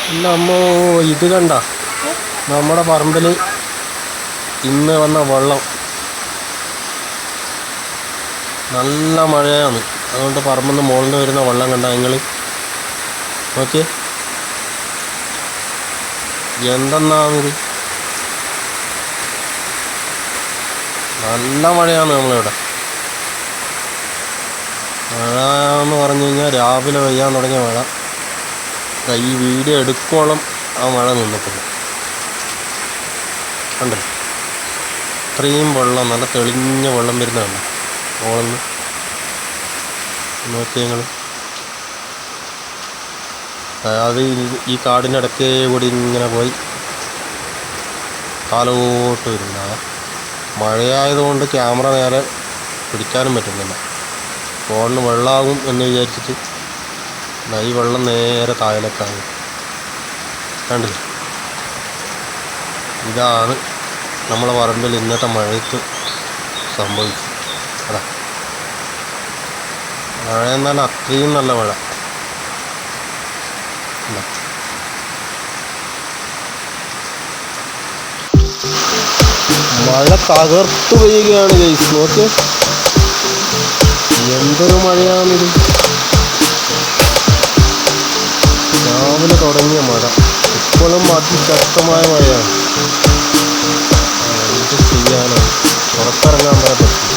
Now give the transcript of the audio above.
അല്ല അമ്മോ, ഇത് കണ്ട നമ്മുടെ പറമ്പിൽ ഇന്ന് വന്ന വെള്ളം. നല്ല മഴയാണ്, അതുകൊണ്ട് പറമ്പിൽ നിന്ന് മുകളിൽ നിന്ന് വരുന്ന വെള്ളം കണ്ട നിങ്ങൾ നോക്കിയേ, എന്തെന്നാണിത്. നല്ല മഴയാണ് നമ്മളിവിടെ. മഴ എന്ന് പറഞ്ഞു കഴിഞ്ഞാൽ രാവിലെ പെയ്യാൻ തുടങ്ങിയ മഴ. ഈ വീഡിയോ എടുക്കോളം ആ മഴ നിന്നിട്ടില്ല. കണ്ടേ, ഇത്രയും വെള്ളം, നല്ല തെളിഞ്ഞ വെള്ളം വരുന്നതാണ് മുകളിൽ നിന്ന്. നോക്കി ഞങ്ങൾ അത് ഈ കാടിനിടയ്ക്കേ കൂടി ഇങ്ങനെ പോയി കാലോട്ട് വരുന്ന മഴയായതുകൊണ്ട് ക്യാമറ നേരെ പിടിക്കാനും പറ്റുന്നില്ല. ഫോണിന് വെള്ളമാകും എന്ന് വിചാരിച്ചിട്ട് ഈ വെള്ളം നേരെ താഴേക്കാണ്. കണ്ടില്ല, ഇതാണ് നമ്മളെ പറമ്പിൽ ഇന്നത്തെ മഴയ്ക്ക് സംഭവിച്ചു. അതാ മഴ എന്നാൽ അത്രയും നല്ല മഴ. മഴ തകർത്തു പെയ്യുകയാണ് ഗൈസ്. നോക്ക്, എന്തൊരു മഴയാണിത്. രാവിലെ തുടങ്ങിയ മഴ ഇപ്പോഴും അതിശക്തമായ മഴയാണ്. എന്ത് ചെയ്യാനാണ്, പുറത്തിറങ്ങാൻ വരെ പറ്റും.